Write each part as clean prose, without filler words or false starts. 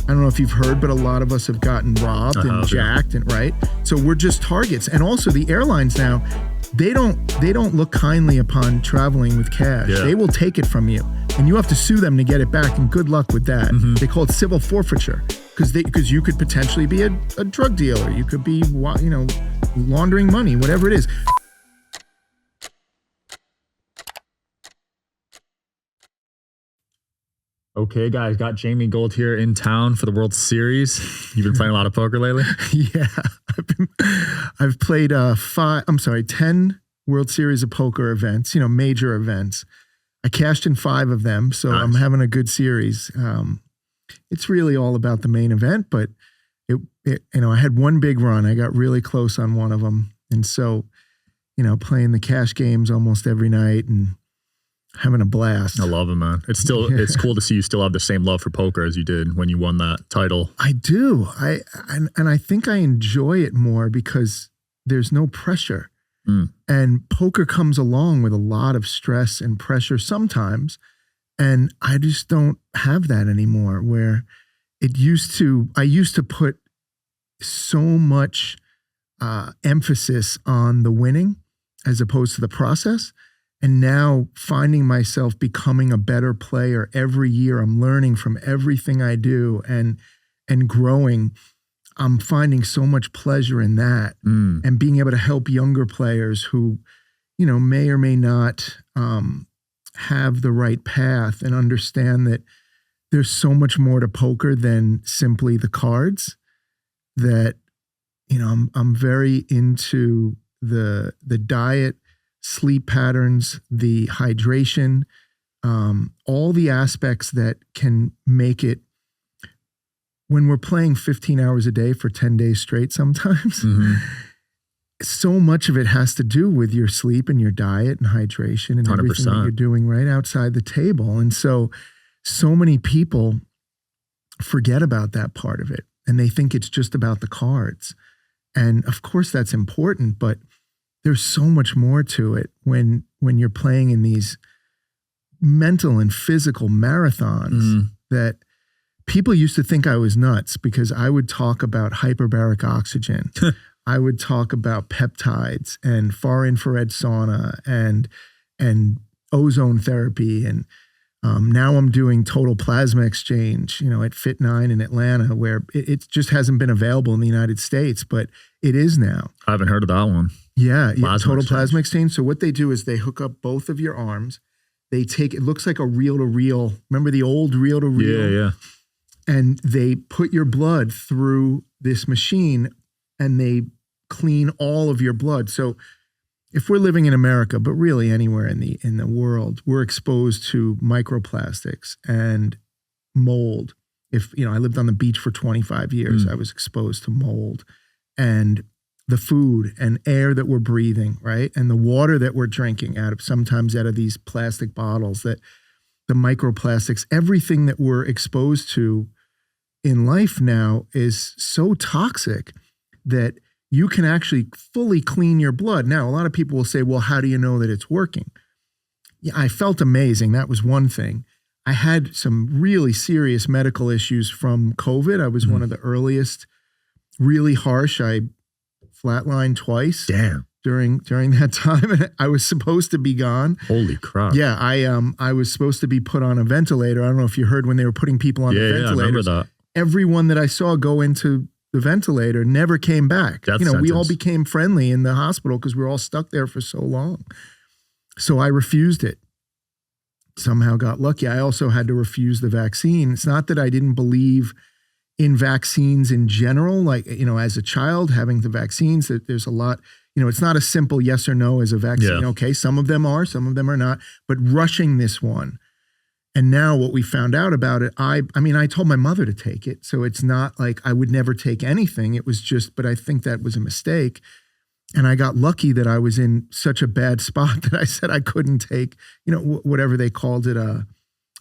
I don't know if you've heard, but a lot of us have gotten robbed and jacked, and right. So we're just targets. And also the airlines now, they don't look kindly upon traveling with cash. Yeah. They will take it from you, and you have to sue them to get it back. And good luck with that. Mm-hmm. They call it civil forfeiture because you could potentially be a drug dealer. You could be laundering money, whatever it is. Okay, guys, got Jamie Gold here in town for the World Series. You've been playing a lot of poker lately? Yeah, I've played 10 World Series of poker events, major events. I cashed in 5 of them, so nice. I'm having a good series. It's really all about the main event, but I had one big run. I got really close on one of them, and so playing the cash games almost every night and having a blast. I love it, man. It's cool to see you still have the same love for poker as you did when you won that title. I do. I think I enjoy it more because there's no pressure. And poker comes along with a lot of stress and pressure sometimes. And I just don't have that anymore, where I used to put so much emphasis on the winning as opposed to the process. And now finding myself becoming a better player every year, I'm learning from everything I do and growing. I'm finding so much pleasure in that, and being able to help younger players who, may or may not have the right path, and understand that there's so much more to poker than simply the cards. That, I'm very into the diet, sleep patterns, the hydration, all the aspects that can make it, when we're playing 15 hours a day for 10 days straight sometimes, so much of it has to do with your sleep and your diet and hydration and 100%. Everything that you're doing right outside the table. And so many people forget about that part of it, and they think it's just about the cards. And of course that's important, but there's so much more to it when you're playing in these mental and physical marathons that people used to think I was nuts, because I would talk about hyperbaric oxygen. I would talk about peptides and far infrared sauna and ozone therapy. And now I'm doing total plasma exchange, at Fit9 in Atlanta, where it just hasn't been available in the United States, but it is now. I haven't heard of that one. Yeah, total plasma exchange. So what they do is they hook up both of your arms. They take, it looks like a reel-to-reel. Remember the old reel-to-reel? Yeah. And they put your blood through this machine, and they clean all of your blood. So if we're living in America, but really anywhere in the world, we're exposed to microplastics and mold. If, I lived on the beach for 25 years, I was exposed to mold, and the food and air that we're breathing, right? And the water that we're drinking sometimes out of these plastic bottles, that the microplastics, everything that we're exposed to in life now is so toxic that you can actually fully clean your blood. Now, a lot of people will say, well, how do you know that it's working? Yeah, I felt amazing. That was one thing. I had some really serious medical issues from COVID. I was one of the earliest, really harsh. I flatlined twice. Damn. During that time. I was supposed to be gone. Holy crap. Yeah, I was supposed to be put on a ventilator. I don't know if you heard when they were putting people on the ventilators. Yeah, I remember that. Everyone that I saw go into the ventilator never came back. Death we sentence. all became friendly in the hospital because we were all stuck there for so long. So I refused it. Somehow got lucky. I also had to refuse the vaccine. It's not that I didn't believe in vaccines in general, like, as a child having the vaccines, that there's a lot, it's not a simple yes or no as a vaccine. Yeah. Okay, some of them are, some of them are not, but rushing this one. And now what we found out about it, I told my mother to take it. So it's not like I would never take anything. It was just, but I think that was a mistake. And I got lucky that I was in such a bad spot that I said I couldn't take, whatever they called it, I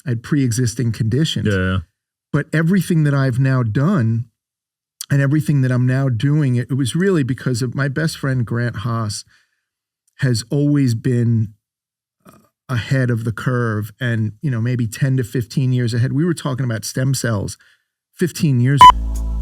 had pre-existing conditions. Yeah. But everything that I've now done and everything that I'm now doing, it was really because of my best friend, Grant Haas, has always been ahead of the curve and, maybe 10 to 15 years ahead. We were talking about stem cells 15 years.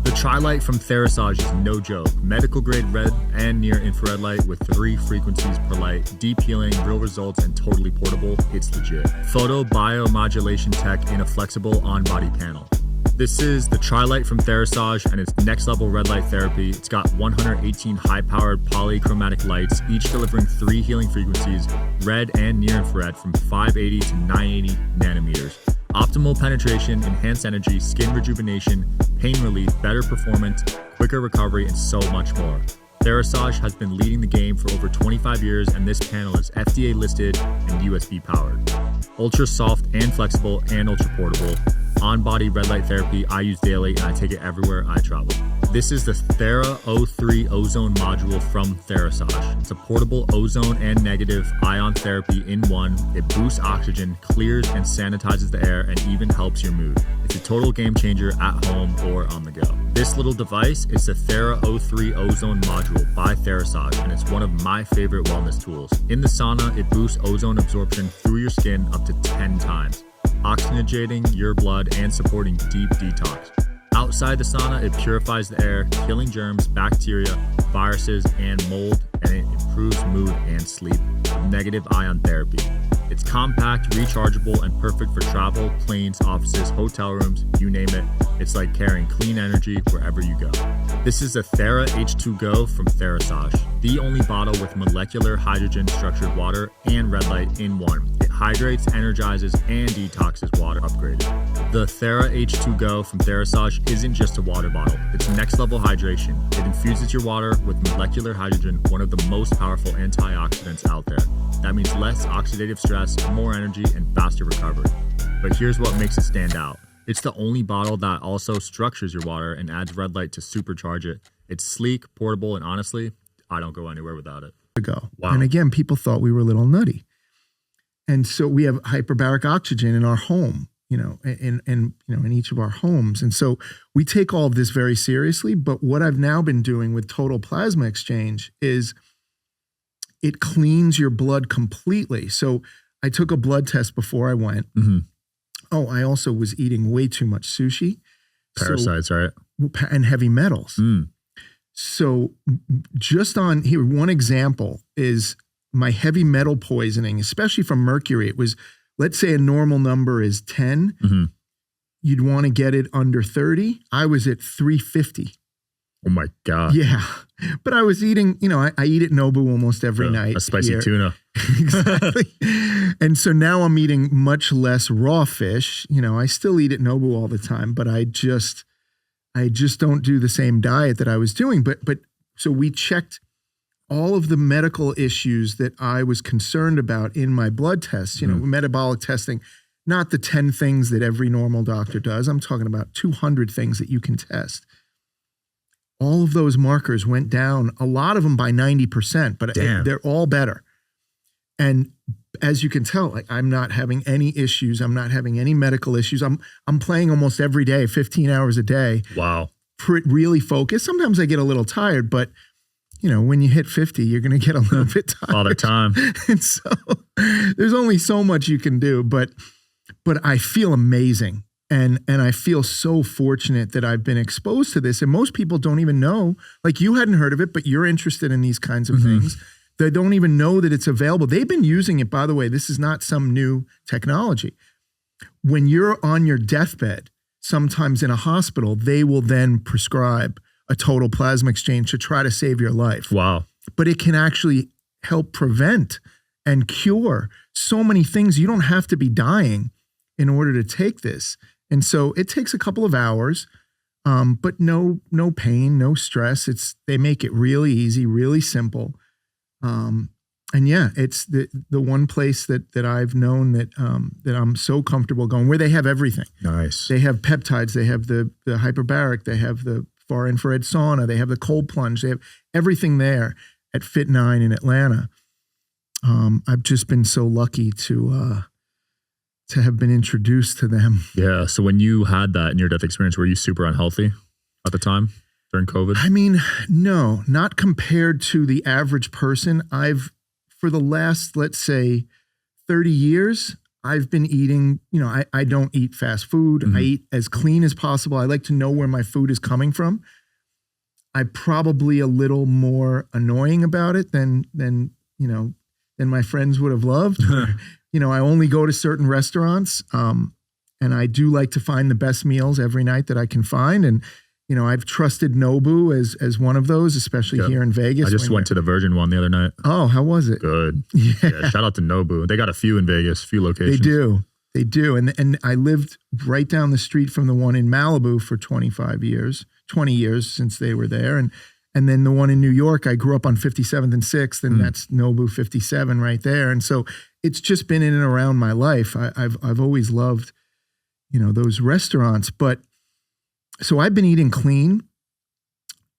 The Tri-Light from Therasage is no joke. Medical grade red and near infrared light with 3 frequencies per light, deep healing, real results, and totally portable. It's legit. Photo biomodulation tech in a flexible on-body panel. This is the Tri-Light from Therasage and it's next level red light therapy. It's got 118 high-powered polychromatic lights, each delivering 3 healing frequencies, red and near infrared from 580 to 980 nanometers. Optimal penetration, enhanced energy, skin rejuvenation, pain relief, better performance, quicker recovery, and so much more. Therasage has been leading the game for over 25 years, and this panel is FDA listed and USB powered. Ultra soft and flexible and ultra portable. On-body red light therapy I use daily and I take it everywhere I travel. This is the Thera O3 Ozone module from Therasage. It's a portable ozone and negative ion therapy in one. It boosts oxygen, clears and sanitizes the air, and even helps your mood. It's a total game changer at home or on the go. This little device is the Thera O3 Ozone module by Therasage, and it's one of my favorite wellness tools. In the sauna, it boosts ozone absorption through your skin up to 10 times, oxygenating your blood and supporting deep detox. Outside the sauna, it purifies the air, killing germs, bacteria, viruses, and mold, and it improves mood and sleep with negative ion therapy. It's compact, rechargeable, and perfect for travel, planes, offices, hotel rooms, you name it. It's like carrying clean energy wherever you go. This is the Thera H2 Go from Therasage, the only bottle with molecular hydrogen structured water and red light in one. It hydrates, energizes, and detoxes water upgraded. The Thera H2 Go from Therasage isn't just a water bottle. It's next level hydration. It infuses your water with molecular hydrogen, one of the most powerful antioxidants out there. That means less oxidative stress, more energy, and faster recovery. But here's what makes it stand out. It's the only bottle that also structures your water and adds red light to supercharge it. It's sleek, portable, and honestly, I don't go anywhere without it. Wow. And again, people thought we were a little nutty. And so we have hyperbaric oxygen in our home, in each of our homes. And so we take all of this very seriously. But what I've now been doing with total plasma exchange is it cleans your blood completely. So I took a blood test before I went. Mm-hmm. Oh, I also was eating way too much sushi. Parasites, right? And heavy metals. Mm. So just on here, one example is my heavy metal poisoning, especially from mercury. It was, let's say a normal number is 10. Mm-hmm. You'd want to get it under 30. I was at 350. Oh my God. Yeah. But I was eating, I eat at Nobu almost every night. A spicy tuna. Exactly. And so now I'm eating much less raw fish. I still eat at Nobu all the time, but I just don't do the same diet that I was doing. But so we checked all of the medical issues that I was concerned about in my blood tests, metabolic testing, not the 10 things that every normal doctor does. I'm talking about 200 things that you can test. All of those markers went down, a lot of them by 90%, but they're all better. And as you can tell, I'm not having any issues. I'm not having any medical issues. I'm playing almost every day, 15 hours a day. Wow. Really focused. Sometimes I get a little tired, but when you hit 50, you're going to get a little bit tired. All the time. And so there's only so much you can do, but I feel amazing. And I feel so fortunate that I've been exposed to this. And most people don't even know, like you hadn't heard of it, but you're interested in these kinds of things. They don't even know that it's available. They've been using it, by the way. This is not some new technology. When you're on your deathbed, sometimes in a hospital, they will then prescribe a total plasma exchange to try to save your life. Wow. But it can actually help prevent and cure so many things. You don't have to be dying in order to take this. And so it takes a couple of hours, but no pain, no stress. They make it really easy, really simple. And yeah, it's the one place that I've known that I'm so comfortable going, where they have everything. Nice. They have peptides, they have the hyperbaric, they have the far infrared sauna, they have the cold plunge, they have everything there at Fit9 in Atlanta. I've just been so lucky to have been introduced to them. Yeah. So when you had that near-death experience, were you super unhealthy at the time during COVID? I mean, no, not compared to the average person. For the last, let's say, 30 years, I've been eating, I don't eat fast food. I eat as clean as possible. I like to know where my food is coming from. I'm probably a little more annoying about it than my friends would have loved. I only go to certain restaurants, and I do like to find the best meals every night that I can find. And I've trusted Nobu as one of those, especially here in Vegas. I just went to the Virgin one the other night. Oh, how was it? Good. Yeah. Shout out to Nobu. They got a few in Vegas, a few locations. They do. And I lived right down the street from the one in Malibu for 20 years since they were there. And then the one in New York, I grew up on 57th and 6th, and that's Nobu 57 right there. And so it's just been in and around my life. I've always loved, those restaurants. But so I've been eating clean,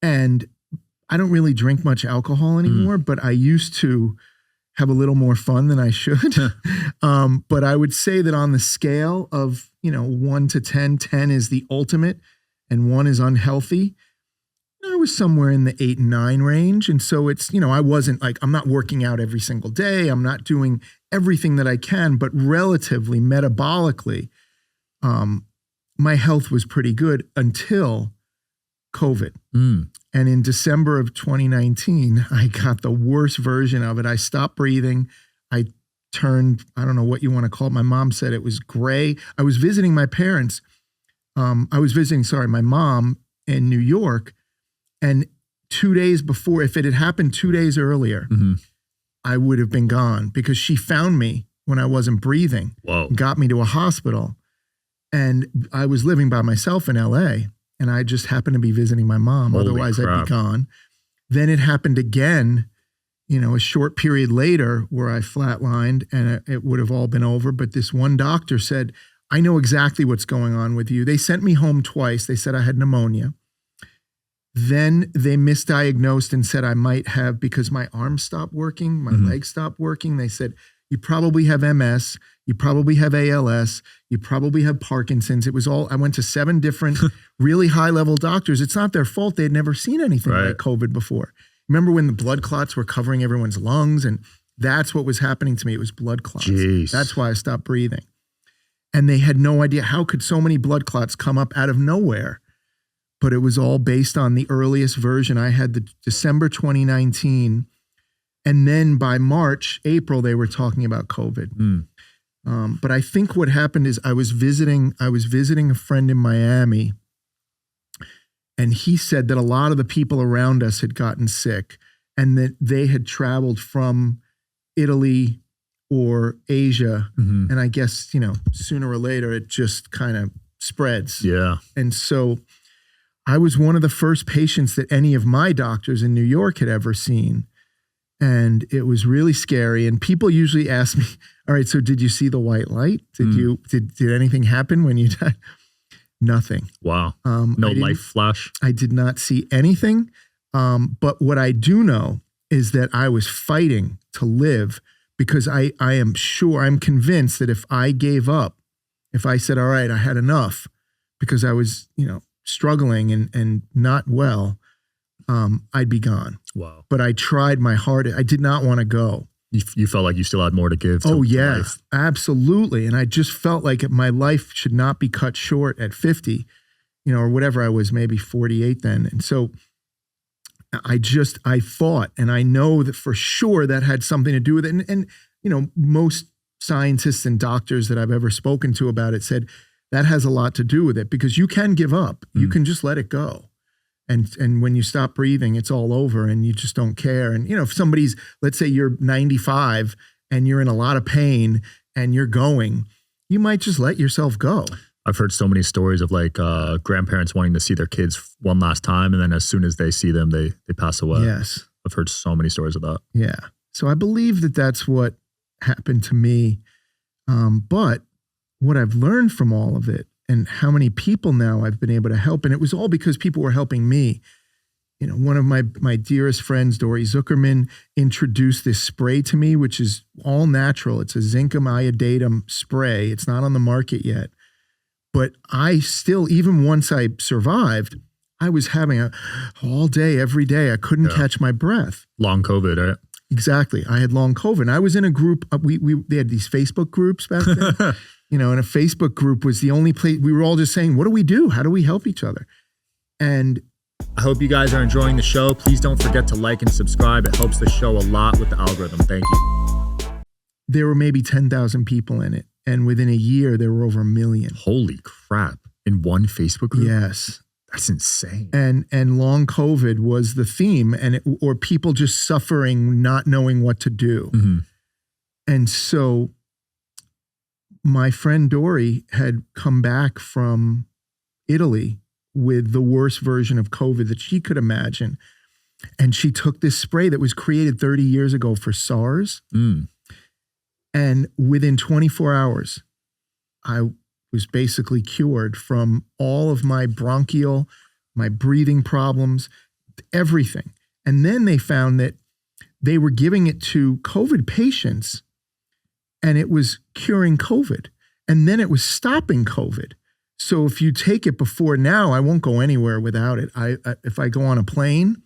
and I don't really drink much alcohol anymore, but I used to have a little more fun than I should. But I would say that on the scale of, 1 to 10, 10 is the ultimate and 1 is unhealthy. I was somewhere in the 8 and 9 range. And so it's, I wasn't like, I'm not working out every single day. I'm not doing everything that I can, but relatively metabolically, my health was pretty good until COVID. And in December of 2019, I got the worst version of it. I stopped breathing. I turned, I don't know what you want to call it. My mom said it was gray. I was visiting my parents. My mom in New York. And 2 days before, if it had happened 2 days earlier, I would have been gone, because she found me when I wasn't breathing, got me to a hospital. And I was living by myself in LA, and I just happened to be visiting my mom. Holy Otherwise, crap. I'd be gone. Then it happened again, a short period later, where I flatlined, and it would have all been over. But this one doctor said, I know exactly what's going on with you. They sent me home twice. They said I had pneumonia. Then they misdiagnosed and said I might have, because my arms stopped working, my legs stopped working. They said, you probably have MS, you probably have ALS, you probably have Parkinson's. It was all, I went to 7 different really high level doctors. It's not their fault. They'd never seen anything like COVID before. Remember when the blood clots were covering everyone's lungs? And that's what was happening to me. It was blood clots. Jeez. That's why I stopped breathing. And they had no idea, how could so many blood clots come up out of nowhere? But it was all based on the earliest version. I had the December 2019. And then by March, April, they were talking about COVID. But I think what happened is I was visiting a friend in Miami, and he said that a lot of the people around us had gotten sick, and that they had traveled from Italy or Asia. And I guess, sooner or later it just kind of spreads. Yeah. And so I was one of the first patients that any of my doctors in New York had ever seen. And it was really scary. And people usually ask me, all right, so did you see the white light? Did anything happen when you died? Nothing. Wow. No life flash? I did not see anything. But what I do know is that I was fighting to live, because I'm convinced that if I gave up, if I said, all right, I had enough, because I was, struggling and not well, I'd be gone. Wow. But I tried my hardest. I did not want to go. You felt like you still had more to give to life. Absolutely. And I just felt like my life should not be cut short at 50, or whatever I was, maybe 48 then. And so I fought, and I know that for sure that had something to do with it. And most scientists and doctors that I've ever spoken to about it said that has a lot to do with it, because you can give up. You can just let it go. And when you stop breathing, it's all over, and you just don't care. And, if somebody's, let's say you're 95 and you're in a lot of pain and you're going, you might just let yourself go. I've heard so many stories of like grandparents wanting to see their kids one last time, and then as soon as they see them, they pass away. Yes. I've heard so many stories of that. Yeah. So I believe that that's what happened to me. But what I've learned from all of it, and how many people now I've been able to help, and it was all because people were helping me. One of my dearest friends, Dory Zuckerman, introduced this spray to me, which is all natural. It's a zinc iodatum spray. It's not on the market yet. But I still, even once I survived, I was having all day, every day. I couldn't catch my breath. Long COVID, right? Exactly. I had long COVID. I was in a group. They had these Facebook groups back then. And a Facebook group was the only place we were all just saying, what do we do? How do we help each other? And I hope you guys are enjoying the show. Please don't forget to like and subscribe. It helps the show a lot with the algorithm. Thank you. There were maybe 10,000 people in it. And within a year, there were over 1 million. Holy crap. In one Facebook group? Yes. That's insane. And long COVID was the theme, or people just suffering, not knowing what to do. Mm-hmm. And so my friend Dory had come back from Italy with the worst version of COVID that she could imagine. And she took this spray that was created 30 years ago for SARS. Mm. And within 24 hours, I was basically cured from all of my bronchial, my breathing problems, everything. And then they found that they were giving it to COVID patients and it was curing COVID. And then it was stopping COVID. So if you take it before now, I won't go anywhere without it. If I go on a plane,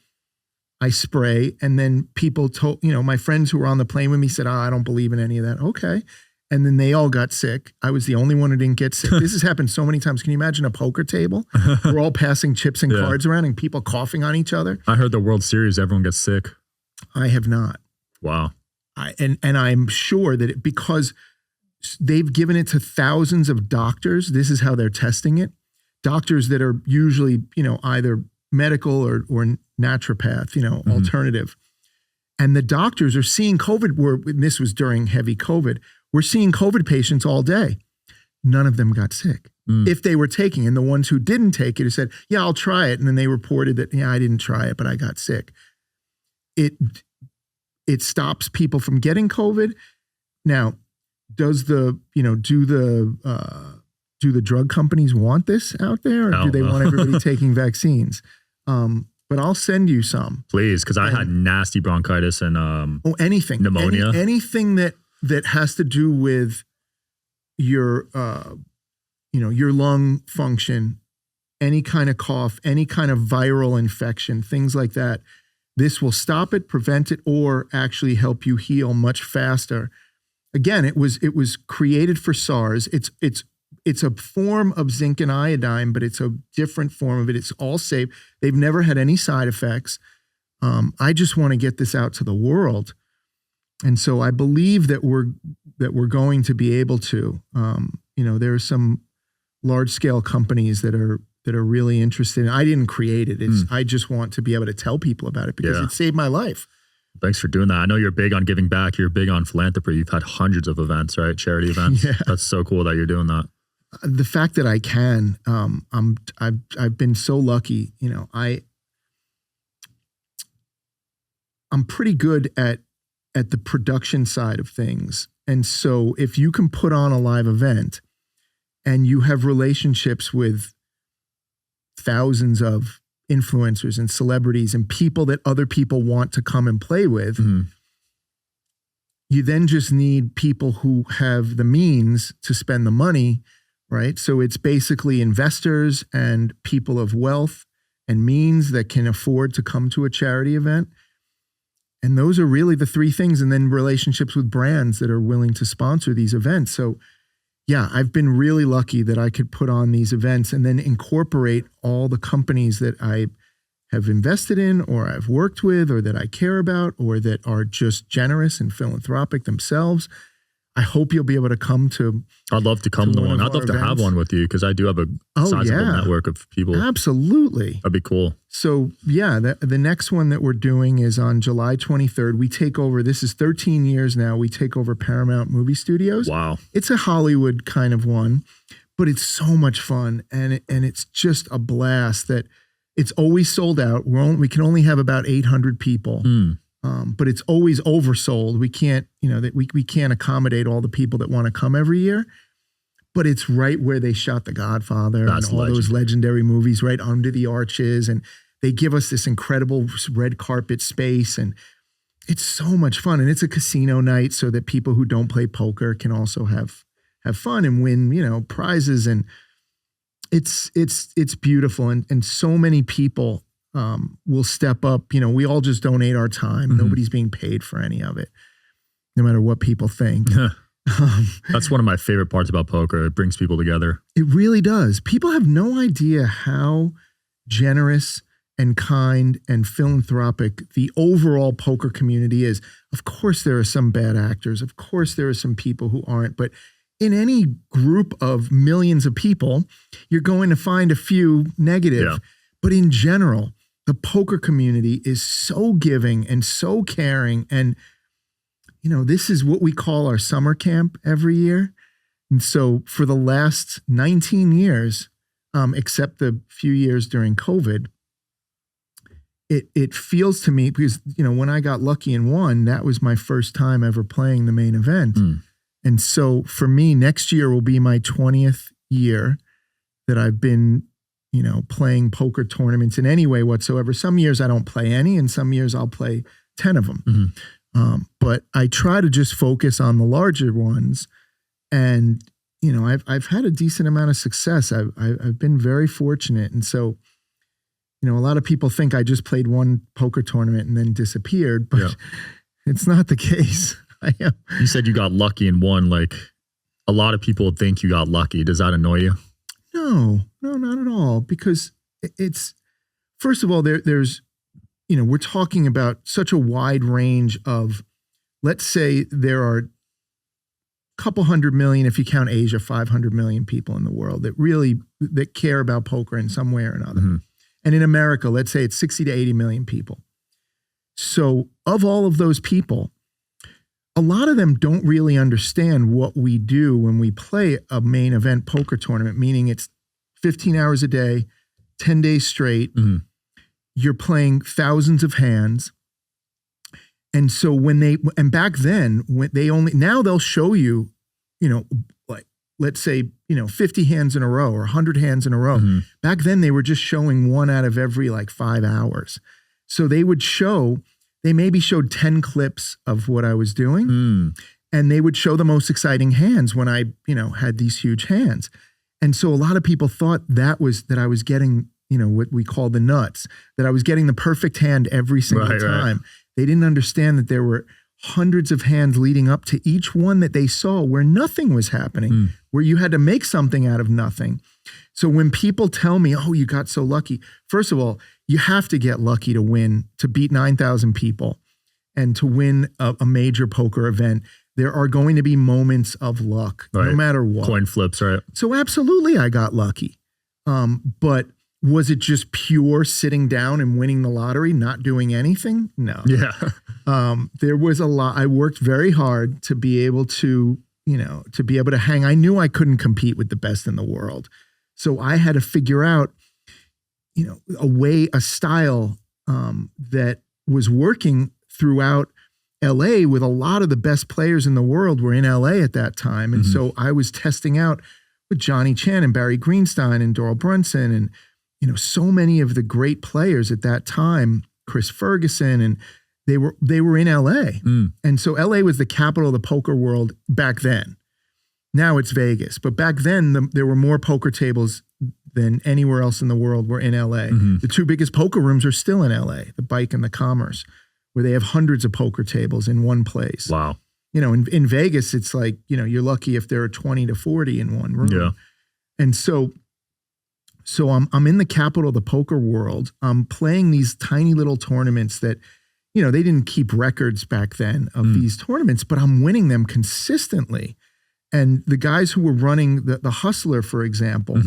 I spray, and then people told, my friends who were on the plane with me said, I don't believe in any of that. Okay. And then they all got sick. I was the only one who didn't get sick. This has happened so many times. Can you imagine a poker table? We're all passing chips and cards around and people coughing on each other. I heard the World Series, everyone gets sick. I have not. Wow. And I'm sure that because they've given it to thousands of doctors, this is how they're testing it. Doctors that are usually, either medical or naturopath, alternative. And the doctors are seeing COVID, and this was during heavy COVID, we're seeing COVID patients all day. None of them got sick. If they were taking, and the ones who didn't take it said, yeah, I'll try it. And then they reported that, yeah, I didn't try it, but I got sick. It stops people from getting COVID. Now, does do the drug companies want this out there, or do they want everybody taking vaccines? But I'll send you some. Please, because I had nasty bronchitis and anything. Pneumonia. Anything that has to do with your your lung function, any kind of cough, any kind of viral infection, things like that. This will stop it, prevent it, or actually help you heal much faster. Again, it was created for SARS. It's a form of zinc and iodine, but it's a different form of it. It's all safe. They've never had any side effects. I just want to get this out to the world. And so I believe that we're going to be able to. There are some large scale companies that are really interested. I didn't create it. I just want to be able to tell people about it because it saved my life. Thanks for doing that. I know you're big on giving back. You're big on philanthropy. You've had hundreds of events, right? Charity events. Yeah. That's so cool that you're doing that. The fact that I can, I've been so lucky. I'm pretty good at the production side of things. And so if you can put on a live event and you have relationships with thousands of influencers and celebrities and people that other people want to come and play with, you then just need people who have the means to spend the money, right? So it's basically investors and people of wealth and means that can afford to come to a charity event. And those are really the three things. And then relationships with brands that are willing to sponsor these events. So yeah, I've been really lucky that I could put on these events and then incorporate all the companies that I have invested in or I've worked with or that I care about or that are just generous and philanthropic themselves. I hope you'll be able to come to. I'd love to come to one. I'd love to have one with you because I do have a sizable network of people. Absolutely. That'd be cool. So yeah, the next one that we're doing is on July 23rd. We take over, this is 13 years now, we take over Paramount Movie Studios. Wow. It's a Hollywood kind of one, but it's so much fun. And it's just a blast that it's always sold out. We can only have about 800 people. But it's always oversold. We can't, we can't accommodate all the people that want to come every year. But it's right where they shot The Godfather and all those legendary movies, right under the arches. And they give us this incredible red carpet space. And it's so much fun. And it's a casino night so that people who don't play poker can also have fun and win, prizes. And it's beautiful. And so many people will step up. You know, we all just donate our time. Mm-hmm. Nobody's being paid for any of it, no matter what people think. That's one of my favorite parts about poker. It brings people together. It really does. People have no idea how generous and kind and philanthropic the overall poker community is. Of course, there are some bad actors. Of course, there are some people who aren't. But in any group of millions of people, you're going to find a few negative. Yeah. But in general, the poker community is so giving and so caring. And, you know, this is what we call our summer camp every year. And so for the last 19 years, except the few years during COVID, it feels to me, because, you know, when I got lucky and won, that was my first time ever playing the main event. Mm. And so for me, next year will be my 20th year that I've been, you know, playing poker tournaments in any way whatsoever. Some years I don't play any, and some years I'll play 10 of them. Mm-hmm. But I try to just focus on the larger ones. And, you know, I've had a decent amount of success. I've been very fortunate. And so, you know, a lot of people think I just played one poker tournament and then disappeared, but it's not the case. You said you got lucky and won. Like, a lot of people think you got lucky. Does that annoy you? No, not at all. Because it's, first of all, there's, you know, we're talking about such a wide range of, let's say there are a couple 100 million, if you count Asia, 500 million people in the world that care about poker in some way or another. Mm-hmm. And in America, let's say it's 60 to 80 million people. So of all of those people, a lot of them don't really understand what we do when we play a main event poker tournament, meaning it's 15 hours a day, 10 days straight. Mm-hmm. You're playing thousands of hands. And so back then, now they'll show you, you know, like, let's say, you know, 50 hands in a row or 100 hands in a row. Mm-hmm. Back then they were just showing one out of every like 5 hours. So they maybe showed 10 clips of what I was doing, and they would show the most exciting hands when I, you know, had these huge hands. And so a lot of people thought that I was getting, you know, what we call the nuts, that I was getting the perfect hand every single time. Right. They didn't understand that there were hundreds of hands leading up to each one that they saw where nothing was happening, where you had to make something out of nothing. So when people tell me, oh, you got so lucky, first of all, you have to get lucky to win, to beat 9,000 people and to win a major poker event. There are going to be moments of luck, no matter what. Coin flips, right? So absolutely I got lucky. But was it just pure sitting down and winning the lottery, not doing anything? No. Yeah. There was a lot. I worked very hard to be able to, you know, to hang. I knew I couldn't compete with the best in the world. So I had to figure out, you know, a style that was working throughout LA with a lot of the best players in the world were in LA at that time. And so I was testing out with Johnny Chan and Barry Greenstein and Doral Brunson and, you know, so many of the great players at that time, Chris Ferguson, and they were in LA. And so LA was the capital of the poker world back then. Now it's Vegas, but back then there were more poker tables than anywhere else in the world were in LA. The two biggest poker rooms are still in LA, the Bike and the Commerce, where they have hundreds of poker tables in one place. Wow. You know, in Vegas, it's like, you know, you're lucky if there are 20 to 40 in one room. Yeah. And so I'm in the capital of the poker world. I'm playing these tiny little tournaments that, you know, they didn't keep records back then of these tournaments, but I'm winning them consistently. And the guys who were running the Hustler, for example,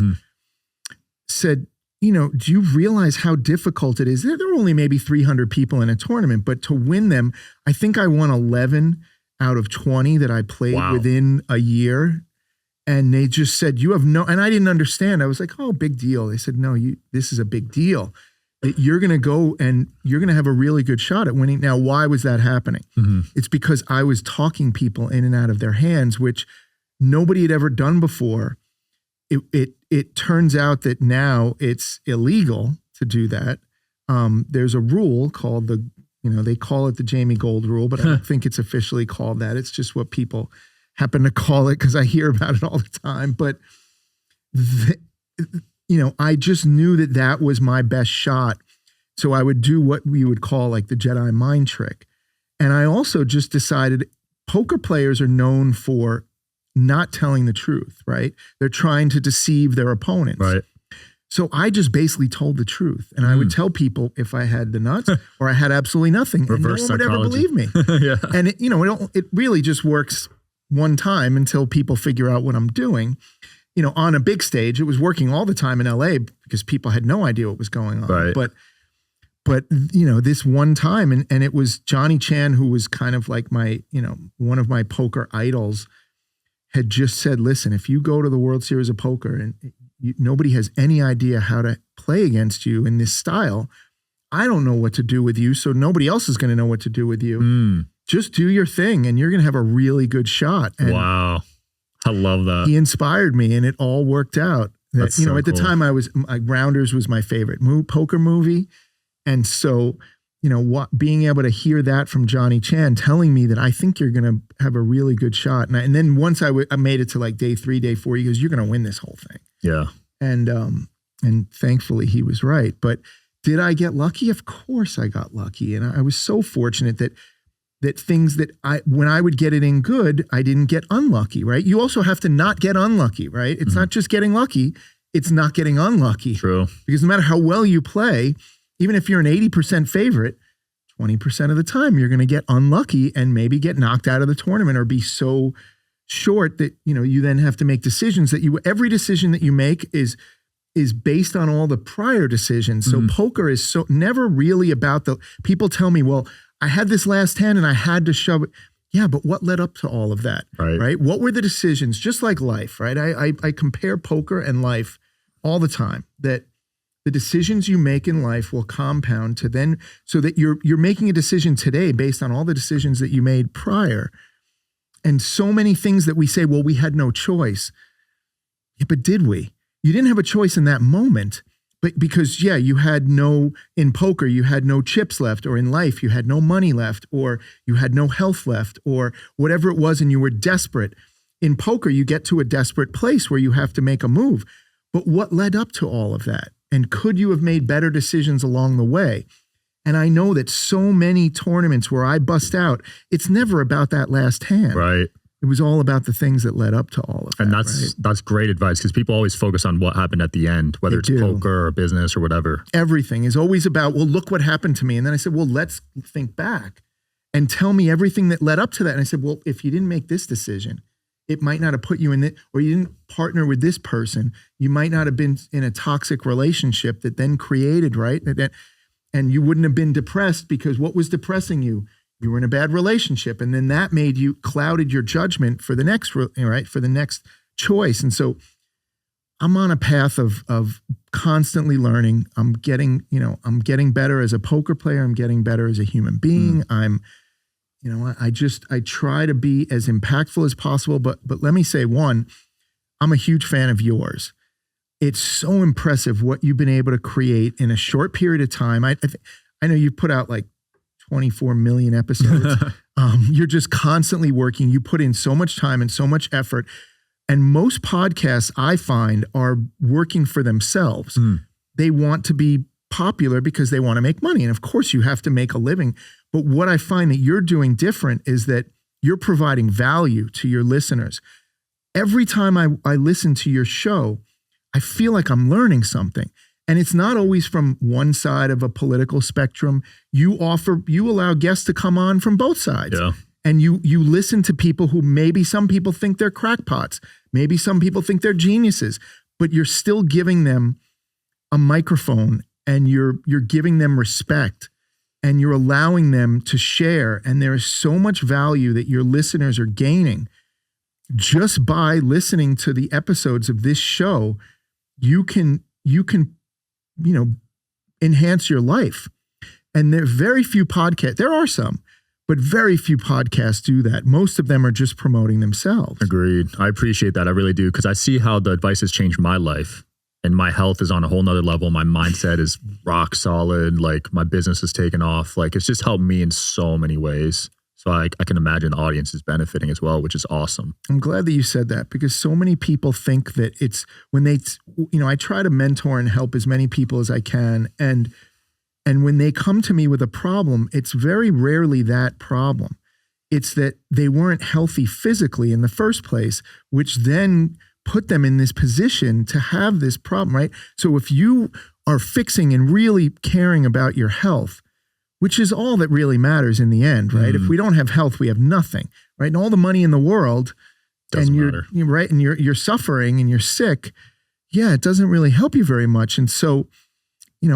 said, you know, do you realize how difficult it is? There were only maybe 300 people in a tournament, but to win them, I think I won 11 out of 20 that I played within a year. And they just said, you have no, and I didn't understand. I was like, oh, big deal. They said, no, this is a big deal. You're going to go and you're going to have a really good shot at winning. Now, why was that happening? It's because I was talking people in and out of their hands, which nobody had ever done before. It turns out that now it's illegal to do that. There's a rule called they call it the Jamie Gold rule, but I don't think it's officially called that. It's just what people happen to call it because I hear about it all the time. But, I just knew that was my best shot. So I would do what we would call like the Jedi mind trick. And I also just decided poker players are known for not telling the truth, right? They're trying to deceive their opponents. Right. So I just basically told the truth. And I would tell people if I had the nuts or I had absolutely nothing. Reverse and no one psychology. would ever believe me. Yeah. And it really just works one time until people figure out what I'm doing. On a big stage, it was working all the time in LA because people had no idea what was going on. Right. But this one time, and it was Johnny Chan, who was kind of like my, one of my poker idols, had just said, listen, if you go to the World Series of Poker and nobody has any idea how to play against you in this style, I don't know what to do with you, so nobody else is going to know what to do with you. Just do your thing, and you're going to have a really good shot. And wow. I love that. He inspired me, and it all worked out. That, so at the cool. time, Rounders was my favorite poker movie. And so, being able to hear that from Johnny Chan telling me that I think you're going to have a really good shot. And then once I made it to like day 3, day 4, he goes, you're going to win this whole thing. Yeah. And thankfully he was right. But did I get lucky? Of course I got lucky. And I was so fortunate that things that when I would get it in good, I didn't get unlucky, right? You also have to not get unlucky, right? It's not just getting lucky, it's not getting unlucky. True. Because no matter how well you play, even if you're an 80% favorite, 20% of the time you're going to get unlucky and maybe get knocked out of the tournament or be so short that, you then have to make decisions that every decision that you make is based on all the prior decisions. So poker is never really about people tell me, well, I had this last hand and I had to shove it. Yeah, but what led up to all of that? Right? What were the decisions? Just like life, right? I compare poker and life all the time, that the decisions you make in life will compound to then, so that you're making a decision today based on all the decisions that you made prior. And so many things that we say, well, we had no choice. Yeah, but did we? You didn't have a choice in that moment. But because, you had in poker, you had no chips left, or in life, you had no money left, or you had no health left, or whatever it was, and you were desperate. In poker, you get to a desperate place where you have to make a move. But what led up to all of that? And could you have made better decisions along the way? And I know that so many tournaments where I bust out, it's never about that last hand. Right. It was all about the things that led up to all of that. And that's great advice, because people always focus on what happened at the end, whether it's poker or business or whatever. Everything is always about, well, look what happened to me. And then I said, well, let's think back and tell me everything that led up to that. And I said, well, if you didn't make this decision, it might not have put you in it, or you didn't partner with this person, you might not have been in a toxic relationship that then created, right? And you wouldn't have been depressed, because what was depressing you? You were in a bad relationship, and then that clouded your judgment for the next, for the next choice. And so I'm on a path of constantly learning. I'm getting better as a poker player. I'm getting better as a human being. I try to be as impactful as possible, but let me say, one, I'm a huge fan of yours. It's so impressive what you've been able to create in a short period of time. I know you've put out like 24 million episodes. You're just constantly working. You put in so much time and so much effort. And most podcasts, I find, are working for themselves. They want to be popular because they want to make money. And of course, you have to make a living. But what I find that you're doing different is that you're providing value to your listeners. Every time I listen to your show, I feel like I'm learning something. And it's not always from one side of a political spectrum. You allow guests to come on from both sides. Yeah. And you listen to people who maybe some people think they're crackpots. Maybe some people think they're geniuses, but you're still giving them a microphone, and you're giving them respect, and you're allowing them to share. And there is so much value that your listeners are gaining just by listening to the episodes of this show. You can enhance your life. And there are very few podcasts. There are some, but very few podcasts do that. Most of them are just promoting themselves. Agreed. I appreciate that. I really do. Because I see how the advice has changed my life, and my health is on a whole nother level. My mindset is rock solid. Like, my business has taken off. Like, it's just helped me in so many ways. So I can imagine the audience is benefiting as well, which is awesome. I'm glad that you said that, because so many people think that it's when they, I try to mentor and help as many people as I can. And And when they come to me with a problem, it's very rarely that problem. It's that they weren't healthy physically in the first place, which then put them in this position to have this problem, right? So if you are fixing and really caring about your health, which is all that really matters in the end, right? If we don't have health, we have nothing, right? And all the money in the world, Doesn't and matter. you're right, and you're suffering and you're sick, yeah, it doesn't really help you very much. And so,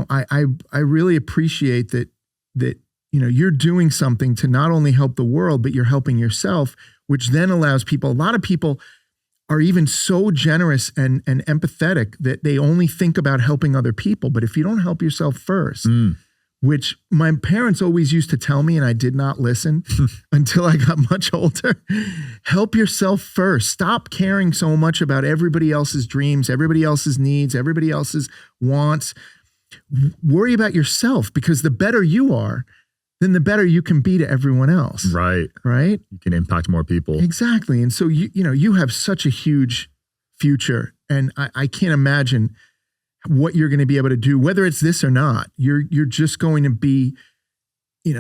I really appreciate that you're doing something to not only help the world, but you're helping yourself, which then allows people. A lot of people are even so generous and empathetic that they only think about helping other people. But if you don't help yourself first, which my parents always used to tell me, and I did not listen until I got much older, help yourself first. Stop caring so much about everybody else's dreams, everybody else's needs, everybody else's wants. Worry about yourself, because the better you are, then the better you can be to everyone else. Right. Right? You can impact more people. Exactly. And so, you have such a huge future, and I can't imagine what you're going to be able to do, whether it's this or not. You're just going to be,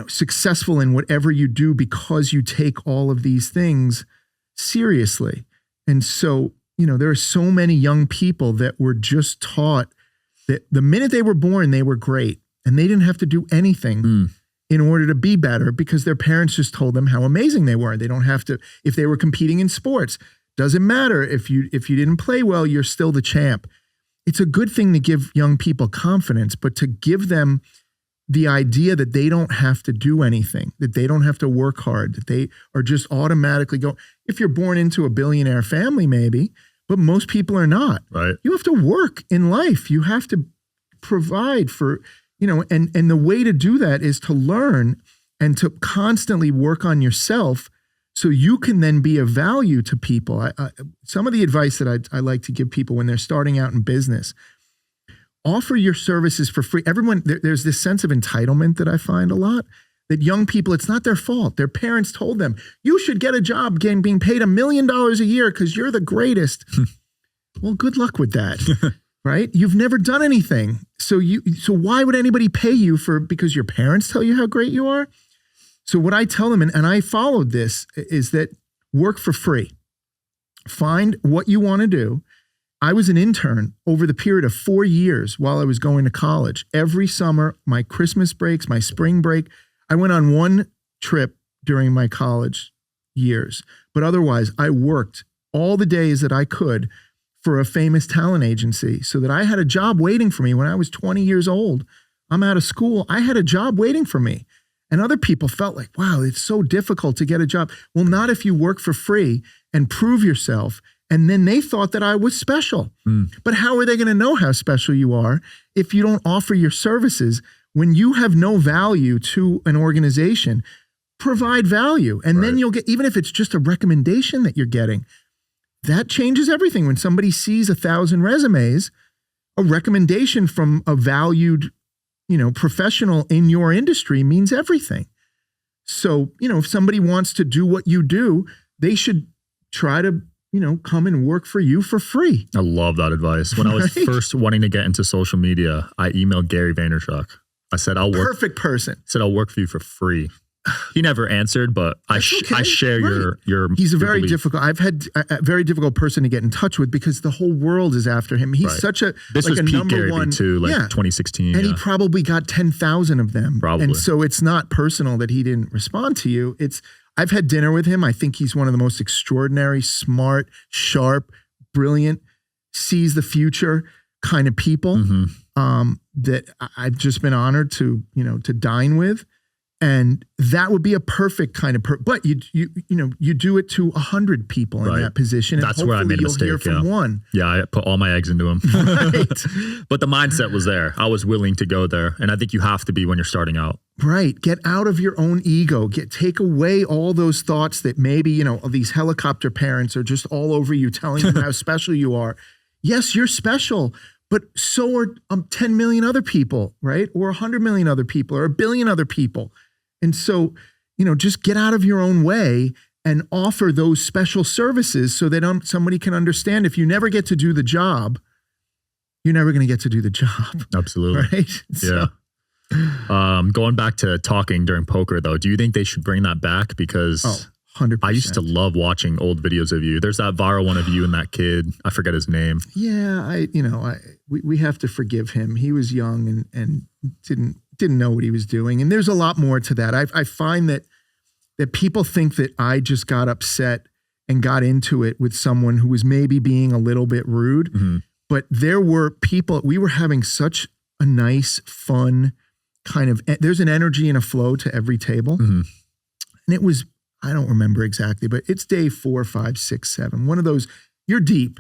successful in whatever you do because you take all of these things seriously. And so, there are so many young people that were just taught that the minute they were born, they were great, and they didn't have to do anything in order to be better, because their parents just told them how amazing they were. They don't have to, if they were competing in sports, doesn't matter. If you didn't play well, you're still the champ. It's a good thing to give young people confidence, but to give them the idea that they don't have to do anything, that they don't have to work hard, that they are just automatically go. If you're born into a billionaire family, maybe, but most people are not. Right. You have to work in life. You have to provide for, and the way to do that is to learn and to constantly work on yourself, so you can then be of value to people. Some of the advice that I like to give people when they're starting out in business: offer your services for free. There's this sense of entitlement that I find a lot, that young people, it's not their fault. Their parents told them, you should get a job being paid $1 million a year because you're the greatest. Well, good luck with that, right? You've never done anything. So why would anybody pay you because your parents tell you how great you are? So what I tell them, and I followed this, is that work for free. Find what you want to do. I was an intern over the period of 4 years while I was going to college. Every summer, my Christmas breaks, my spring break, I went on one trip during my college years. But otherwise, I worked all the days that I could for a famous talent agency, so that I had a job waiting for me when I was 20 years old. I'm out of school. I had a job waiting for me. And other people felt like, wow, it's so difficult to get a job. Well, not if you work for free and prove yourself. And then they thought that I was special. But how are they going to know how special you are if you don't offer your services? When you have no value to an organization, provide value. And then you'll get, even if it's just a recommendation that you're getting, that changes everything. When somebody sees 1,000 resumes, a recommendation from a valued, professional in your industry means everything. So, if somebody wants to do what you do, they should try to, come and work for you for free. I love that advice. When I was first wanting to get into social media, I emailed Gary Vaynerchuk. I said, Perfect person. Said, I'll work for you for free. He never answered, but I share your He's a very belief. difficult. I've had a very difficult person to get in touch with, because the whole world is after him. He's such a This was a peak number Gary one Vee too, 2016. And he probably got 10,000 of them. Probably. And so it's not personal that he didn't respond to you. I've had dinner with him. I think he's one of the most extraordinary, smart, sharp, brilliant, sees the future kind of people that I've just been honored to dine with. And that would be a perfect kind of but you do it to 100 people in that position. And that's where I made a mistake. You'll hear from one. Yeah, I put all my eggs into him. Right. But the mindset was there. I was willing to go there. And I think you have to be when you're starting out. Right. Get out of your own ego. Take away all those thoughts that maybe, these helicopter parents are just all over you, telling you how special you are. Yes, you're special, but so are 10 million other people, right? Or 100 million other people, or 1 billion other people. And so, just get out of your own way and offer those special services so that somebody can understand. If you never get to do the job, you're never going to get to do the job. Absolutely. Right? Yeah. Going back to talking during poker, though, do you think they should bring that back? Because 100%. I used to love watching old videos of you. There's that viral one of you and that kid. I forget his name. Yeah, we have to forgive him. He was young and didn't know what he was doing. And there's a lot more to that. I find that people think that I just got upset and got into it with someone who was maybe being a little bit rude. Mm-hmm. But there were people, we were having such a nice, fun kind of, there's an energy and a flow to every table. Mm-hmm. And it was, I don't remember exactly, but it's day 4, 5, 6, 7. One of those, you're deep.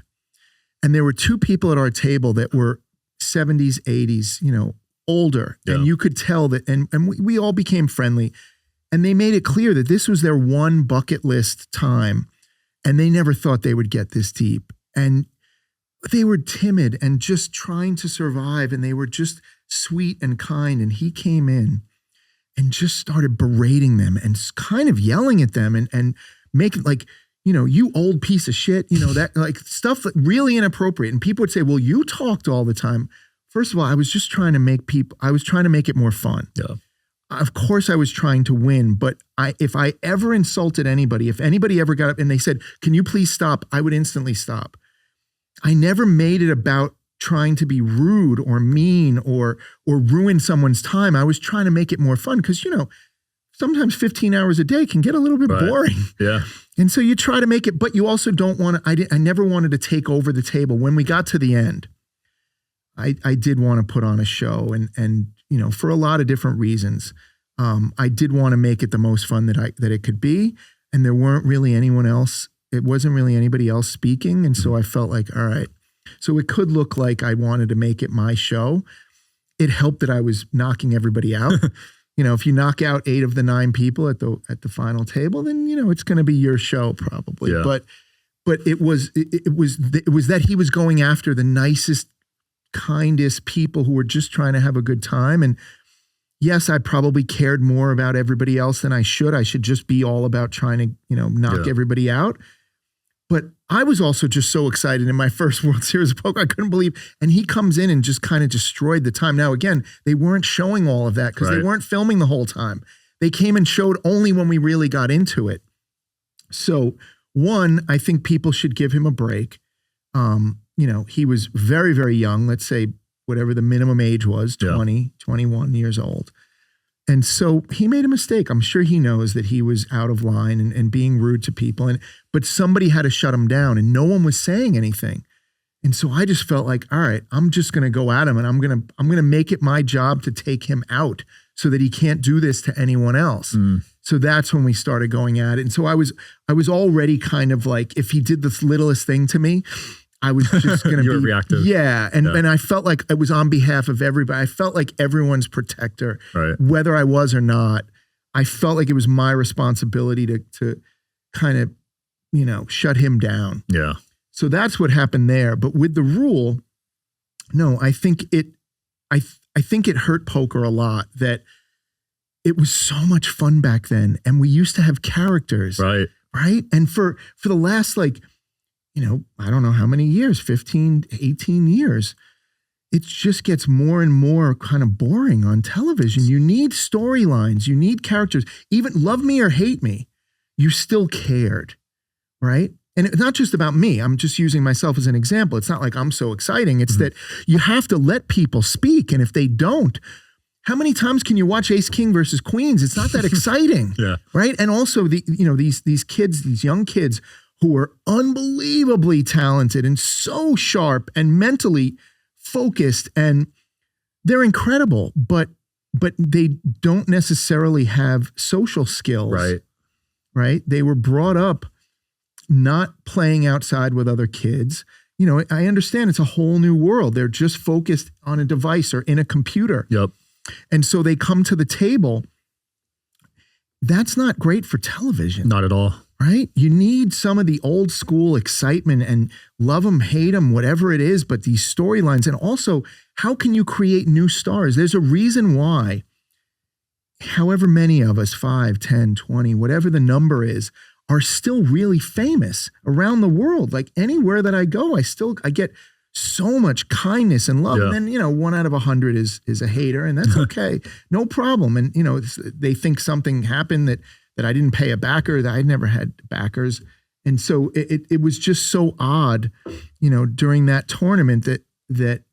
And there were 2 people at our table that were 70s, 80s, older. Yeah. And you could tell that, and we all became friendly. And they made it clear that this was their one bucket list time. And they never thought they would get this deep. And they were timid and just trying to survive. And they were just sweet and kind. And he came in and just started berating them and kind of yelling at them and making like, you old piece of shit, that like stuff that really inappropriate. And people would say, well, you talked all the time. First of all, I was just trying to make it more fun. Yeah. Of course I was trying to win, but if I ever insulted anybody, if anybody ever got up and they said, can you please stop? I would instantly stop. I never made it about trying to be rude or mean or ruin someone's time. I was trying to make it more fun because, sometimes 15 hours a day can get a little bit boring. Yeah. And so you try to make it, but you also don't want to, I never wanted to take over the table. When we got to the end, I did want to put on a show and for a lot of different reasons. I did want to make it the most fun that it could be. And there weren't really anyone else. It wasn't really anybody else speaking. And so I felt like, all right, so it could look like I wanted to make it my show. It helped that I was knocking everybody out. If you knock out 8 of the 9 people at the final table, then, it's going to be your show probably. Yeah. But it was that he was going after the nicest, kindest people who were just trying to have a good time. And yes, I probably cared more about everybody else than I should. I should just be all about trying to, knock everybody out. But I was also just so excited in my first World Series of Poker. I couldn't believe, and he comes in and just kind of destroyed the time. Now, again, they weren't showing all of that because they weren't filming the whole time. They came and showed only when we really got into it. So one, I think people should give him a break. He was very, very young. Let's say whatever the minimum age was, 20, 21 years old. And so he made a mistake. I'm sure he knows that he was out of line and being rude to people. But somebody had to shut him down and no one was saying anything. And so I just felt like, all right, I'm just going to go at him and I'm going to make it my job to take him out so that he can't do this to anyone else. Mm. So that's when we started going at it. And so I was already kind of like, if he did the littlest thing to me, I was just going to be reactive. Yeah. And I felt like it was on behalf of everybody. I felt like everyone's protector, whether I was or not. I felt like it was my responsibility to kind of, shut him down. Yeah. So that's what happened there. But with the rule, no, I think it hurt poker a lot that it was so much fun back then. And we used to have characters. Right. Right. And for the last I don't know how many years, 15, 18 years, it just gets more and more kind of boring on television. You need storylines, you need characters. Even love me or hate me, you still cared, right? And it's not just about me. I'm just using myself as an example. It's not like I'm so exciting. It's that you have to let people speak. And if they don't, how many times can you watch Ace King versus Queens? It's not that exciting, right? And also these kids, these young kids who are unbelievably talented and so sharp and mentally focused, and they're incredible, but they don't necessarily have social skills. Right? They were brought up not playing outside with other kids. I understand it's a whole new world. They're just focused on a device or in a computer. Yep. And so they come to the table. That's not great for television. Not at all. Right? You need some of the old school excitement and love them, hate them, whatever it is, but these storylines. And also, how can you create new stars? There's a reason why, however many of us, 5, 10, 20, whatever the number is, are still really famous around the world. Like anywhere that I go, I get so much kindness and love. Yeah. And then, you know, 1 out of 100 is a hater, and that's okay. No problem. And, you know, they think something happened that I didn't pay a backer, that I'd never had backers. And so it was just so odd, you know, during that tournament that,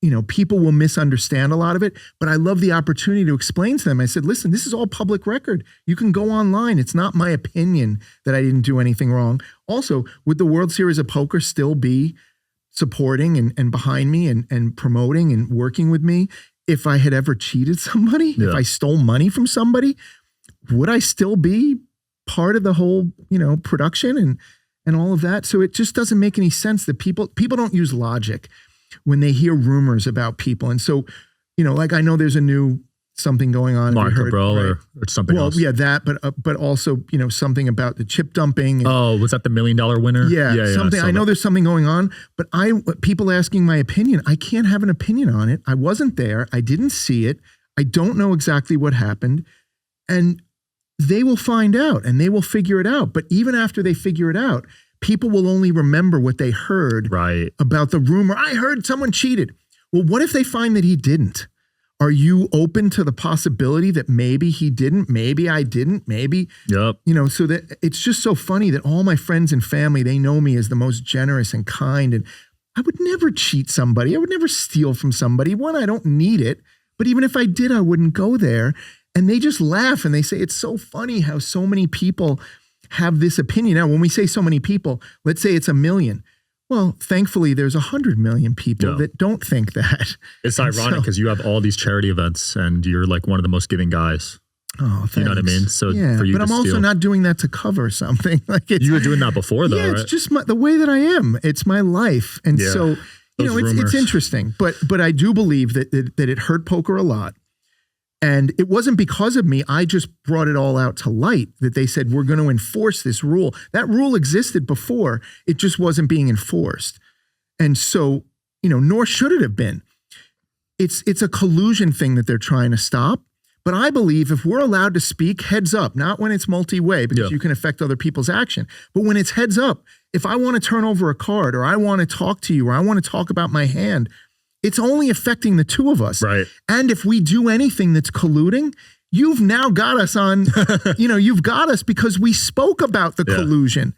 you know, people will misunderstand a lot of it, but I love the opportunity to explain to them. I said, listen, this is all public record. You can go online. It's not my opinion that I didn't do anything wrong. Also, would the World Series of Poker still be supporting and behind me and promoting and working with me if I had ever cheated somebody? Yeah. If I stole money from somebody, would I still be part of the whole, you know, production and all of that? So it just doesn't make any sense that people don't use logic when they hear rumors about people. And so, you know, like I know there's a new something going on. Marco, bro, right? or something else. Well, yeah, that, but also, you know, something about the chip dumping. And, was that the $1 million winner? Yeah, something. I know there's something going on, but people asking my opinion, I can't have an opinion on it. I wasn't there. I didn't see it. I don't know exactly what happened, and they will find out and they will figure it out. But even after they figure it out, people will only remember what they heard about the rumor. I heard someone cheated. Well, what if they find that he didn't? Are you open to the possibility that maybe he didn't, maybe I didn't, maybe, you know, so that it's just so funny that all my friends and family, they know me as the most generous and kind. And I would never cheat somebody. I would never steal from somebody. One, I don't need it. But even if I did, I wouldn't go there. And they just laugh and they say, it's so funny how so many people have this opinion. Now, when we say so many people, let's say it's 1 million. Well, thankfully, there's 100 million people that don't think that. It's ironic because you have all these charity events and you're like one of the most giving guys. Oh, thanks. You know what I mean? So yeah, for you but I'm also not doing that to cover something. Like you were doing that before, though. Yeah, it's just the way that I am. It's my life, and so you know, it's interesting. But I do believe that it hurt poker a lot. And it wasn't because of me. I just brought it all out to light that they said, we're going to enforce this rule. That rule existed before. It just wasn't being enforced. And so, you know, nor should it have been. It's a collusion thing that they're trying to stop. But I believe if we're allowed to speak heads up, not when it's multi-way because you can affect other people's action, but when it's heads up, if I want to turn over a card or I want to talk to you or I want to talk about my hand, it's only affecting the two of us. Right. And if we do anything that's colluding, you've now got us on, you know, you've got us because we spoke about the collusion.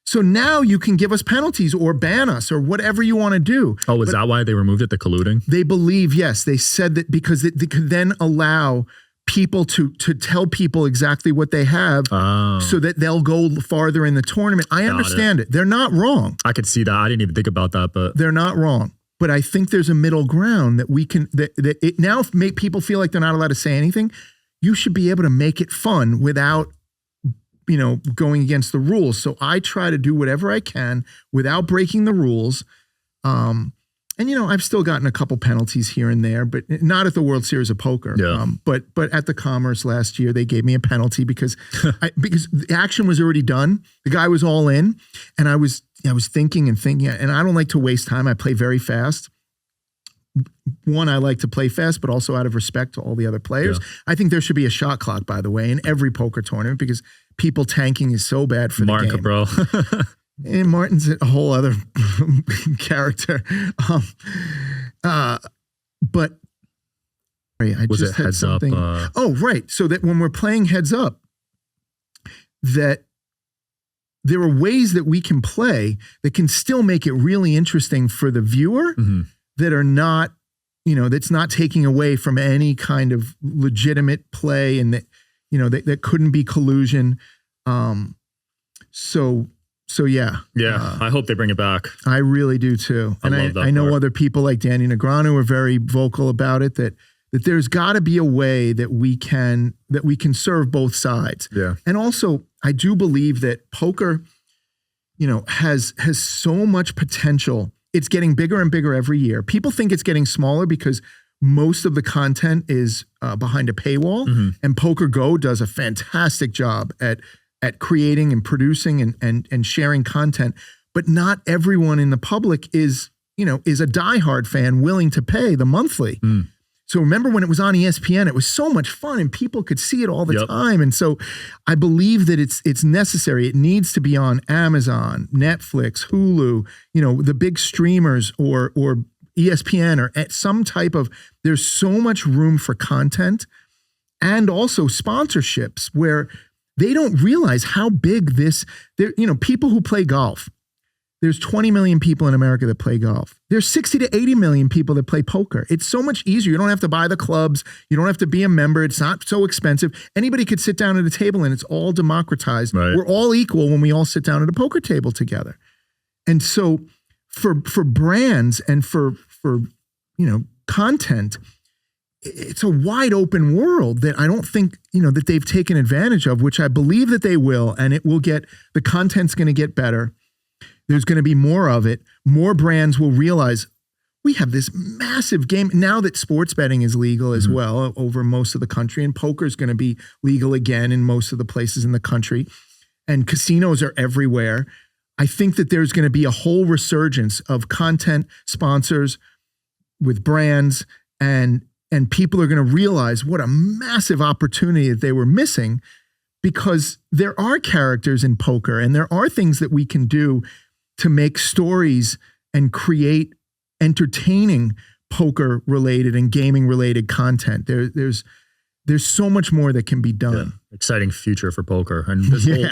So now you can give us penalties or ban us or whatever you want to do. Oh, is that why they removed it, the colluding? They believe, yes. They said that because they could then allow people to tell people exactly what they have so that they'll go farther in the tournament. I understand it. They're not wrong. I could see that. I didn't even think about that, but they're not wrong. But I think there's a middle ground that we can, that it now make people feel like they're not allowed to say anything. You should be able to make it fun without, you know, going against the rules. So I try to do whatever I can without breaking the rules. And, you know, I've still gotten a couple penalties here and there, but not at the World Series of Poker. Yeah. But at the Commerce last year, they gave me a penalty because because the action was already done. The guy was all in, and I was thinking, and I don't like to waste time. I play very fast. One, I like to play fast, but also out of respect to all the other players. Yeah. I think there should be a shot clock, by the way, in every poker tournament because people tanking is so bad for the game. Bro. And Martin's a whole other character. But I was just it had heads something. Up? Oh, right. So that when we're playing heads up, that there are ways that we can play that can still make it really interesting for the viewer that are not, you know, that's not taking away from any kind of legitimate play and that, you know, that couldn't be collusion. So yeah. Yeah, I hope they bring it back. I really do too. And I know other people like Danny Negreanu are very vocal about it, that there's got to be a way that we can serve both sides. Yeah. And also, I do believe that poker, you know, has so much potential. It's getting bigger and bigger every year. People think it's getting smaller because most of the content is behind a paywall, and Poker Go does a fantastic job at creating and producing and sharing content, but not everyone in the public is a diehard fan willing to pay the monthly. So remember when it was on ESPN, it was so much fun and people could see it all the Yep. time. And so I believe that it's necessary. It needs to be on Amazon, Netflix, Hulu, you know, the big streamers or ESPN or at some type of, there's so much room for content and also sponsorships where they don't realize how big this, you know, people who play golf. There's 20 million people in America that play golf. There's 60 to 80 million people that play poker. It's so much easier. You don't have to buy the clubs. You don't have to be a member. It's not so expensive. Anybody could sit down at a table and it's all democratized. Right. We're all equal when we all sit down at a poker table together. And so for brands and for you know, content, it's a wide open world that I don't think, you know, that they've taken advantage of, which I believe that they will, and it will get, the content's going to get better. There's going to be more of it. More brands will realize we have this massive game now that sports betting is legal as well over most of the country, and poker is going to be legal again in most of the places in the country, and casinos are everywhere. I think that there's going to be a whole resurgence of content sponsors with brands, and people are going to realize what a massive opportunity that they were missing, because there are characters in poker and there are things that we can do to make stories and create entertaining poker related and gaming related content. There's so much more that can be done. Yeah. Exciting future for poker. And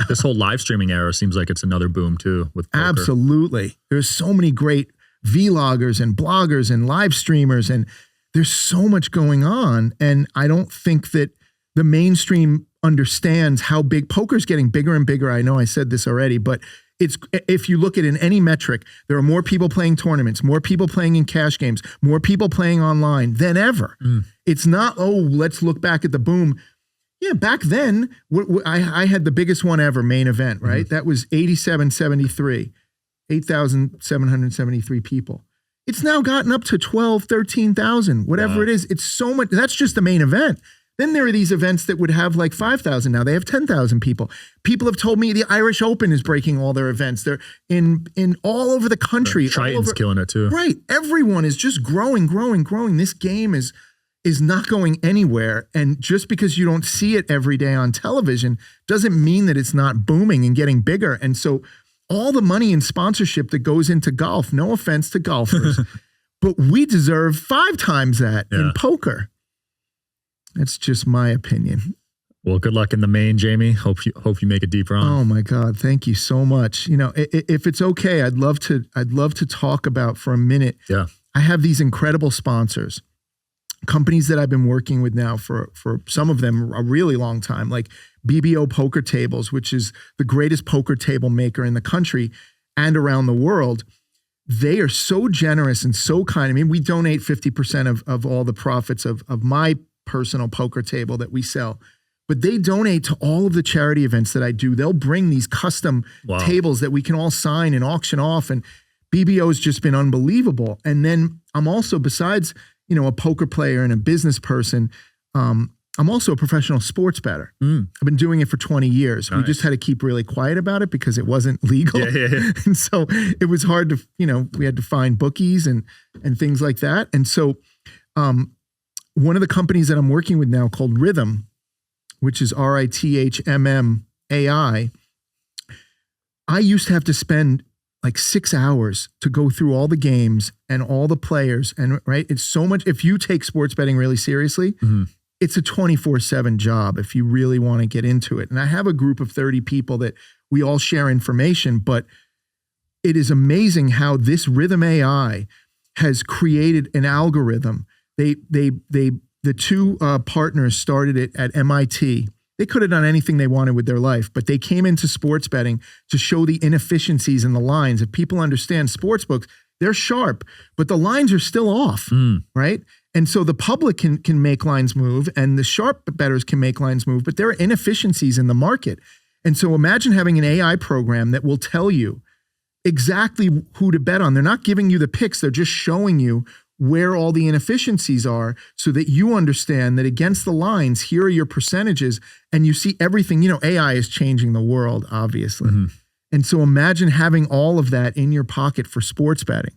this whole live streaming era seems like it's another boom too with poker. Absolutely. There's so many great vloggers and bloggers and live streamers, and there's so much going on. And I don't think that the mainstream understands how big poker's getting bigger and bigger. I know I said this already, but it's, if you look at it in any metric, there are more people playing tournaments, more people playing in cash games, more people playing online than ever. It's not, oh, let's look back at the boom. Yeah, back then, I had the biggest one ever, main event, right? That was 87-73, 8,773 people. It's now gotten up to 12, 13,000, whatever it is. It's so much. That's just the main event. Then there are these events that would have like 5,000. Now they have 10,000 people. People have told me the Irish Open is breaking all their events. They're in all over the country. Triton's killing it too. Right. Everyone is just growing. This game is not going anywhere. And just because you don't see it every day on television doesn't mean that it's not booming and getting bigger. And so all the money and sponsorship that goes into golf, no offense to golfers, but we deserve 5 times that in poker. That's just my opinion. Well, good luck in the main, Jamie. Hope you make a deep run. Oh my God. Thank you so much. You know, if it's okay, I'd love to talk about for a minute. Yeah. I have these incredible sponsors, companies that I've been working with now for some of them a really long time, like BBO Poker Tables, which is the greatest poker table maker in the country and around the world. They are so generous and so kind. I mean, we donate 50% of all the profits of my personal poker table that we sell, but they donate to all of the charity events that I do. They'll bring these custom tables that we can all sign and auction off, and BBO has just been unbelievable. And then I'm also, besides, you know, a poker player and a business person, I'm also a professional sports bettor. I've been doing it for 20 years. Nice. We just had to keep really quiet about it because it wasn't legal. And so it was hard to, you know, we had to find bookies and things like that. And so one of the companies that I'm working with now called Rhythm, which is RITHMM I used to have to spend like 6 hours to go through all the games and all the players. And right, it's so much. If you take sports betting really seriously, it's a 24/7 job if you really want to get into it. And I have a group of 30 people that we all share information, but it is amazing how this Rhythm AI has created an algorithm. The two partners started it at MIT. They could have done anything they wanted with their life, but they came into sports betting to show the inefficiencies in the lines. If people understand sports books, they're sharp, but the lines are still off, right? And so the public can make lines move and the sharp bettors can make lines move, but there are inefficiencies in the market. And so imagine having an AI program that will tell you exactly who to bet on. They're not giving you the picks. They're just showing you where all the inefficiencies are so that you understand that against the lines, here are your percentages, and you see everything. You know, AI is changing the world, obviously. And so imagine having all of that in your pocket for sports betting.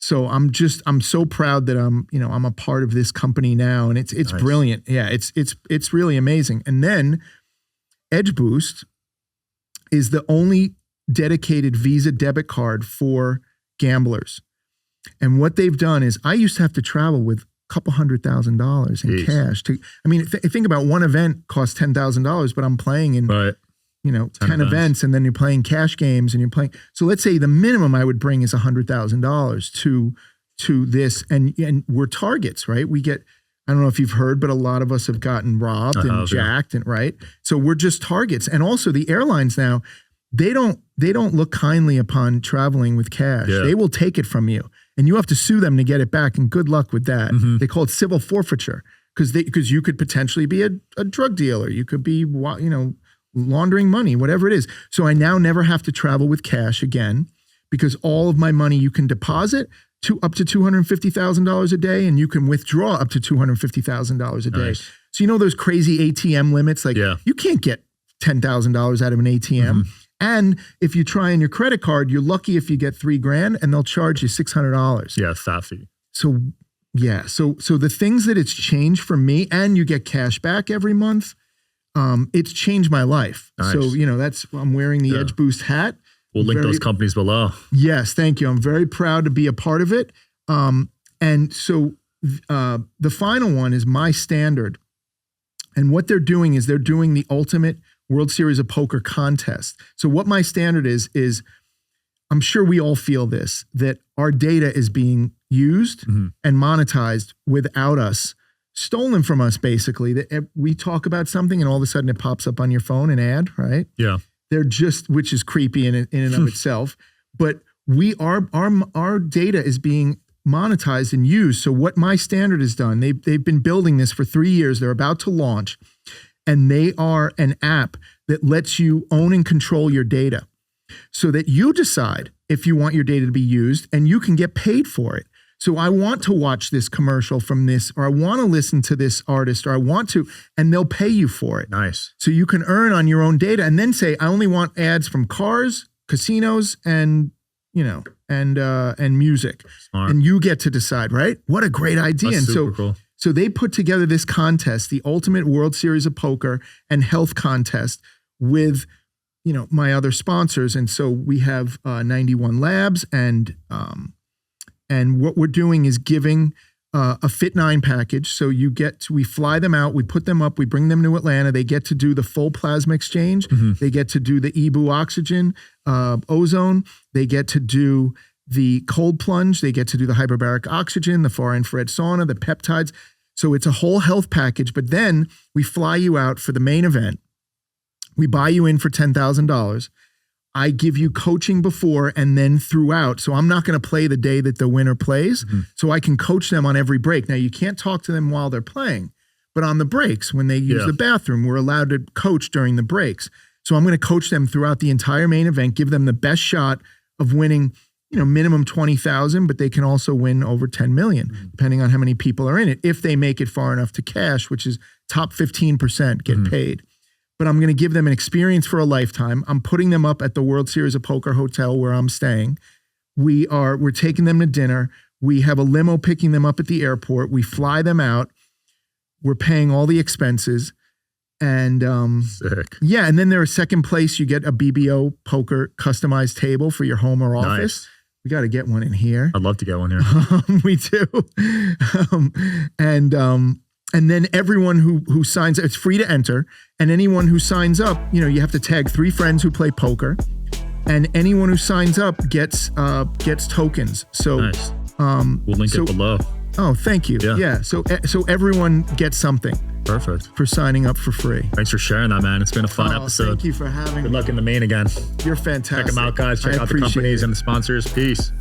So I'm so proud that I'm a part of this company now, and it's Nice. brilliant. Yeah, it's really amazing. And then Edge Boost is the only dedicated Visa debit card for gamblers. And what they've done is, I used to have to travel with a couple $100,000 in cash. Think about one event costs $10,000, but I'm playing in Right. 10 events, and then you're playing cash games, and you're playing. So let's say the minimum I would bring is $100,000 to this, and we're targets, right? We get, I don't know if you've heard, but a lot of us have gotten robbed and jacked, and right. So we're just targets. And also the airlines now, they don't look kindly upon traveling with cash. Yeah. They will take it from you, and you have to sue them to get it back. And good luck with that. Mm-hmm. They call it civil forfeiture, because you could potentially be a drug dealer. You could be, laundering money, whatever it is. So I now never have to travel with cash again, because all of my money you can deposit to up to $250,000 a day, and you can withdraw up to $250,000 a day. Nice. So those crazy ATM limits, like you can't get $10,000 out of an ATM. Mm-hmm. And if you try on your credit card, you're lucky if you get $3,000, and they'll charge you $600. Yeah, fat fee. So yeah, so the things that it's changed for me, and you get cash back every month. It's changed my life. Nice. So, I'm wearing the Edge Boost hat. We'll link those companies below. Yes, thank you. I'm very proud to be a part of it. And so the final one is My Standard. And what they're doing is they're doing the ultimate World Series of Poker contest. So what My Standard is I'm sure we all feel this, that our data is being used and monetized without us, stolen from us, basically. That we talk about something and all of a sudden it pops up on your phone, an ad, right? Yeah. They're just, which is creepy in and of itself. But our data is being monetized and used. So what My Standard has done, they've been building this for 3 years. They're about to launch, and they are an app that lets you own and control your data, so that you decide if you want your data to be used, and you can get paid for it. So I want to watch this commercial from this, or I want to listen to this artist, or I want to, and they'll pay you for it. Nice. So you can earn on your own data, and then say, I only want ads from cars, casinos, and music. Smart. And you get to decide, right? What a great idea. That's and super cool. So they put together this contest, the Ultimate World Series of Poker and Health Contest, with my other sponsors. And so we have 91 Labs, and what we're doing is giving a Fit9 package. So we fly them out, we put them up, we bring them to Atlanta. They get to do the full plasma exchange. They get to do the EBU oxygen, ozone. They get to do the cold plunge. They get to do the hyperbaric oxygen, the far infrared sauna, the peptides. So it's a whole health package. But then we fly you out for the main event. We buy you in for $10,000. I give you coaching before and then throughout. So I'm not going to play the day that the winner plays. So I can coach them on every break. Now, you can't talk to them while they're playing, but on the breaks, when they use the bathroom, we're allowed to coach during the breaks. So I'm going to coach them throughout the entire main event, give them the best shot of winning, minimum 20,000, but they can also win over 10 million, depending on how many people are in it. If they make it far enough to cash, which is top 15% get paid. But I'm going to give them an experience for a lifetime. I'm putting them up at the World Series of Poker Hotel where I'm staying. We're taking them to dinner. We have a limo picking them up at the airport. We fly them out. We're paying all the expenses. And sick. Yeah, and then there's second place, you get a BBO poker customized table for your home or office. Nice. We got to get one in here. I'd love to get one here. We do. And then everyone who signs up, it's free to enter. And anyone who signs up, you have to tag 3 friends who play poker. And anyone who signs up gets tokens. So Nice. We'll link it below. Oh, thank you. Yeah. So everyone gets something. Perfect. For signing up for free. Thanks for sharing that, man. It's been a fun episode. Thank you for having me. Good luck in the main again. You're fantastic. Check them out, guys. Check out the companies and the sponsors. Peace.